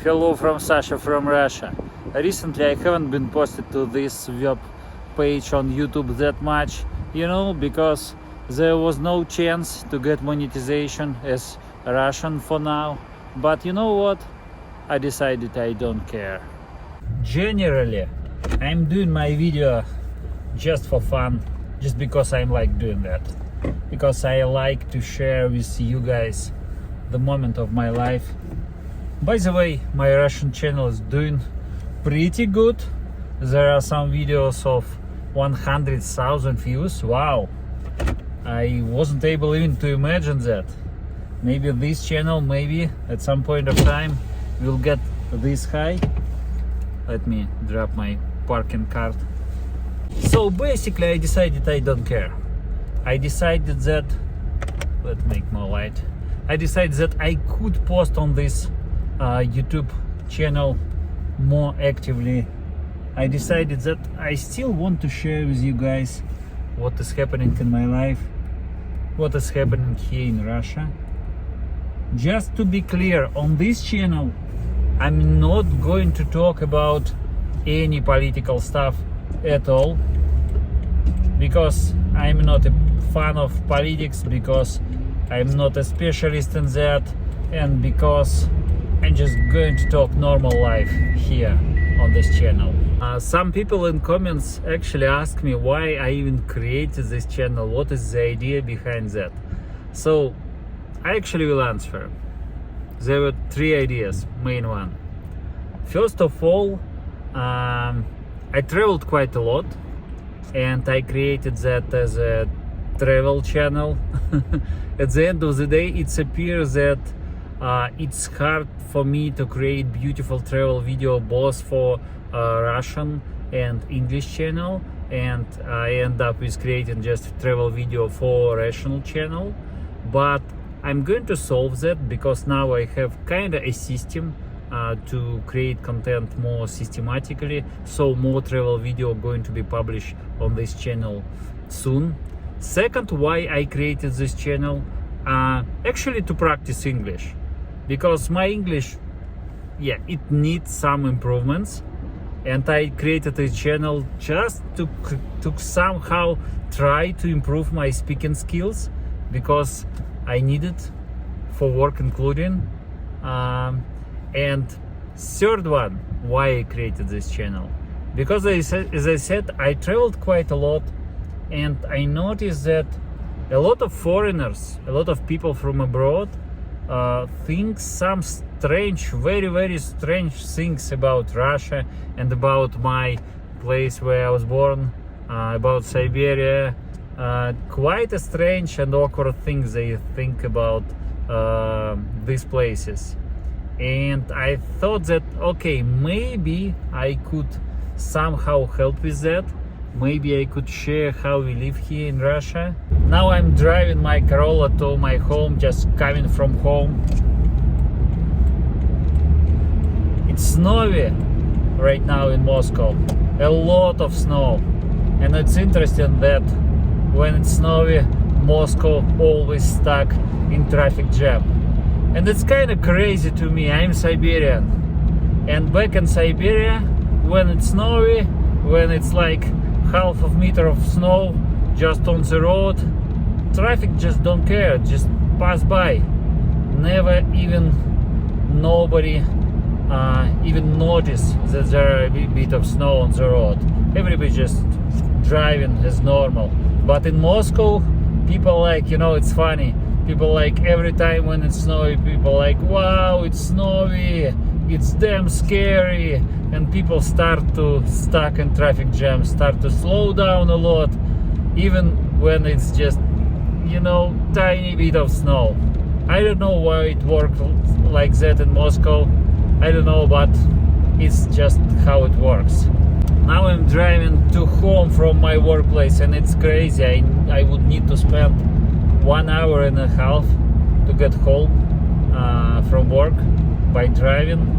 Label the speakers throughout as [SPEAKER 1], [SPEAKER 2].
[SPEAKER 1] Hello from Sasha from Russia. Recently I haven't been posted to this web page on YouTube that much, because there was no chance to get monetization as Russian for now. But you know what? I decided I don't care. Generally, I'm doing my video just for fun, just because I like doing that. Because I like to share with you guys the moment of my life. By the way, my Russian channel is doing pretty good. There are some videos of 100,000 views. Wow! I wasn't able even to imagine that. Maybe this channel, maybe at some point of time, will get this high. Let me drop my parking card. So basically I decided I don't care. I decided that, let's make more light. I decided that I could post on this YouTube channel more actively. I decided that I still want to share with you guys what is happening in my life, what is happening here in Russia. Just to be clear, on this channel I'm not going to talk about any political stuff at all, because I'm not a fan of politics, because I'm not a specialist in that, and because I'm just going to talk normal life here on this channel. Some people in comments actually ask me why I even created this channel, what is the idea behind that. So I actually will answer. There were three ideas, main one. First of all, I traveled quite a lot, and I created that as a travel channel. At the end of the day, it appears that it's hard for me to create beautiful travel video both for Russian and English channel, and I end up with creating just travel video for Russian channel. But I'm going to solve that, because now I have kind of a system to create content more systematically, so more travel video going to be published on this channel soon. Second, why I created this channel, actually to practice English, because my English, it needs some improvements, and I created a channel just to somehow try to improve my speaking skills, because I need it for work including. And third one, why I created this channel, because as I said, I traveled quite a lot, and I noticed that a lot of foreigners, a lot of people from abroad think some strange, very strange things about Russia and about my place where I was born, about Siberia. Quite a strange and awkward things they think about these places. And I thought that, okay, maybe I could somehow help with that. Maybe I could share how we live here in Russia. Now I'm driving my Corolla to my home, just coming from home. It's snowy right now in Moscow, a lot of snow. And it's interesting that when it's snowy, Moscow always stuck in traffic jam. And it's kind of crazy to me. I'm Siberian, and back in Siberia, when it's snowy, when it's like half of meter of snow just on the road, traffic just don't care, just pass by. Never even nobody even notice that there are a bit of snow on the road. Everybody just driving as normal. But in Moscow, people it's funny. People every time when it's snowy, people wow, it's snowy, it's damn scary. And people start to stuck in traffic jams, start to slow down a lot, even when it's just, tiny bit of snow. I don't know why it works like that in Moscow. I don't know, but it's just how it works. Now I'm driving to home from my workplace, and it's crazy. I would need to spend 1 hour and a half to get home from work by driving.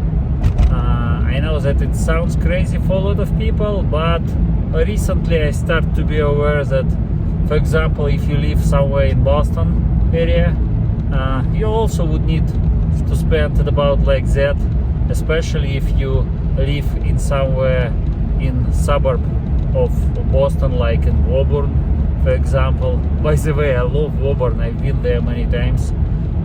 [SPEAKER 1] I know that it sounds crazy for a lot of people, but recently I start to be aware that, for example, if you live somewhere in Boston area, you also would need to spend about like that especially if you live in somewhere in suburb of Boston, like in Woburn, for example. By the way, I love Woburn, I've been there many times,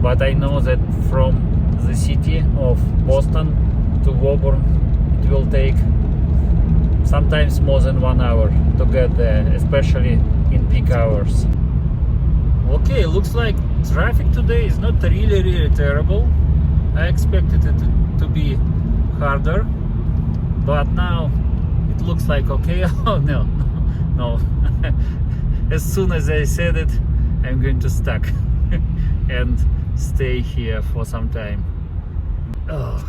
[SPEAKER 1] but I know that from the city of Boston to Woburn it will take sometimes more than 1 hour to get there, especially in peak hours. Okay, looks like traffic today is not really terrible. I expected it to be harder, but now it looks like okay. Oh no. As soon as I said it, I'm going to stuck and stay here for some time. Oh.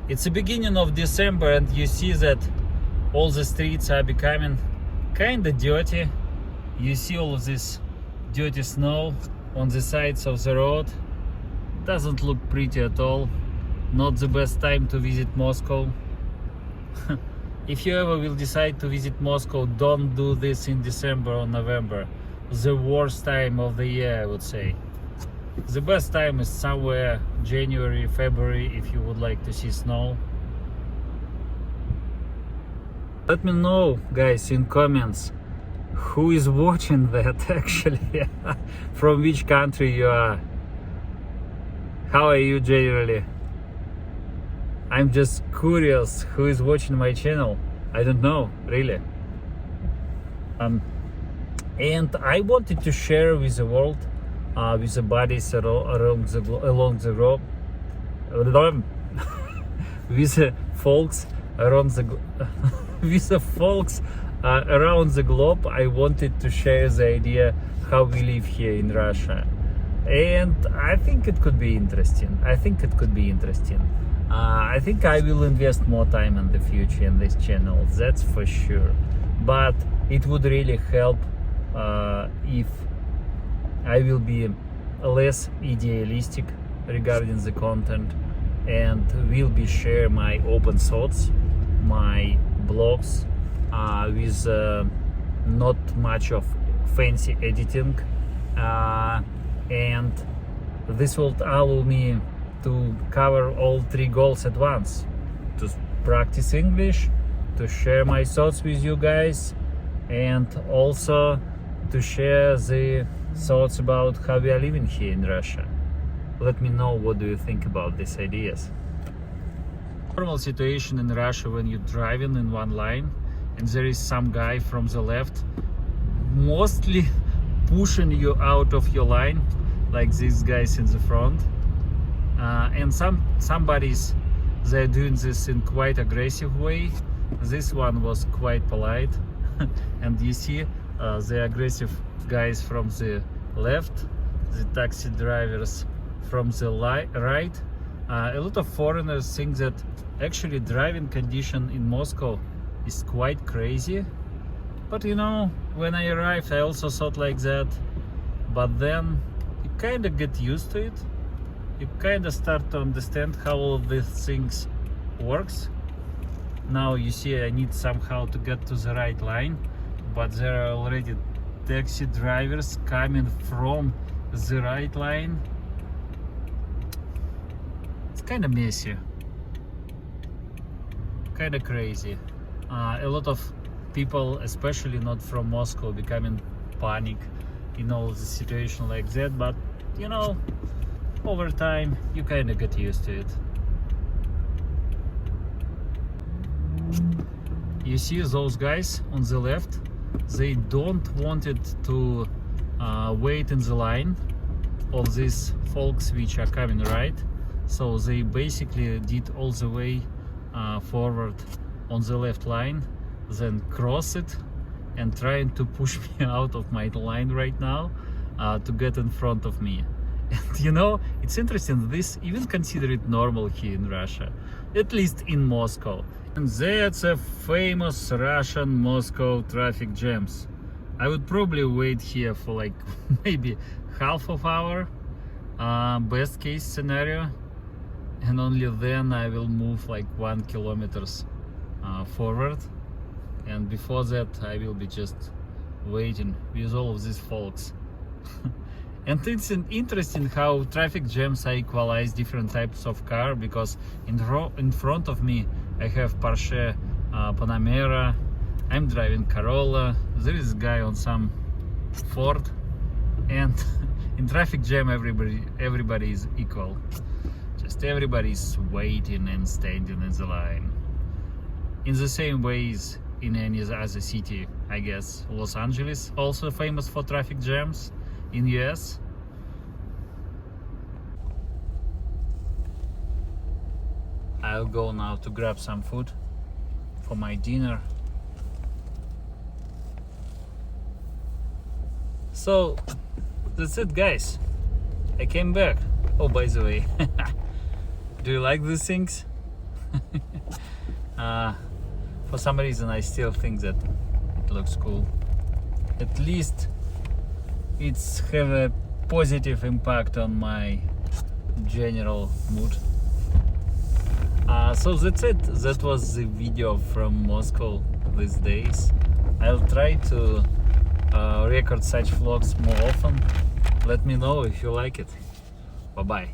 [SPEAKER 1] It's the beginning of December and you see that all the streets are becoming kinda dirty. You see all of this dirty snow on the sides of the road. Doesn't look pretty at all. Not the best time to visit Moscow. If you ever will decide to visit Moscow, don't do this in December or November. The worst time of the year, I would say. The best time is somewhere January, February, if you would like to see snow. Let me know, guys, in comments who is watching that actually. From which country you are. How are you generally? I'm just curious who is watching my channel. I don't know, really. And I wanted to share with the world, with the buddies along the globe, with the folks around the with the folks around the globe. I wanted to share the idea how we live here in Russia, and I think it could be interesting. I think I will invest more time in the future in this channel, that's for sure. But it would really help if I will be less idealistic regarding the content and will be share my open thoughts, my blogs with not much of fancy editing, and this will allow me to cover all 3 goals at once: to practice English, to share my thoughts with you guys, and also to share the thoughts about how we are living here in Russia. Let me know what do you think about these ideas. Normal situation in Russia when you're driving in one line and there is some guy from the left mostly pushing you out of your line, like these guys in the front, and somebody's they're doing this in quite aggressive way. This one was quite polite. And you see the aggressive guys from the left, the taxi drivers from the right. A lot of foreigners think that actually driving condition in Moscow is quite crazy. But you know, when I arrived I also thought like that, but then you kind of get used to it. You kind of start to understand how all of these things works. Now you see I need somehow to get to the right line, but there are already taxi drivers coming from the right line. It's kind of messy, kind of crazy. A lot of people, especially not from Moscow, becoming panic in all the situation like that, but you know, over time you kind of get used to it. You see those guys on the left, they don't want it to wait in the line of these folks which are coming right, so they basically did all the way forward on the left line, then cross it and trying to push me out of my line right now to get in front of me. And you know, it's interesting, this even considered normal here in Russia, at least in Moscow. And that's a famous Russian Moscow traffic jams. I would probably wait here for like maybe half of hour, best case scenario, and only then I will move like 1 kilometer forward, and before that I will be just waiting with all of these folks. And it's interesting how traffic jams equalize different types of car, because in front of me I have Porsche Panamera, I'm driving Corolla, there is a guy on some Ford, and in traffic jam everybody is equal. Just everybody's waiting and standing in the line. In the same ways in any other city, I guess. Los Angeles also famous for traffic jams in US. I'll go now to grab some food for my dinner. So that's it, guys. I came back. Oh, by the way, do you like these things? For some reason I still think that it looks cool. At least it's have a positive impact on my general mood. So that's it. That was the video from Moscow these days. I'll try to record such vlogs more often. Let me know if you like it. Bye bye.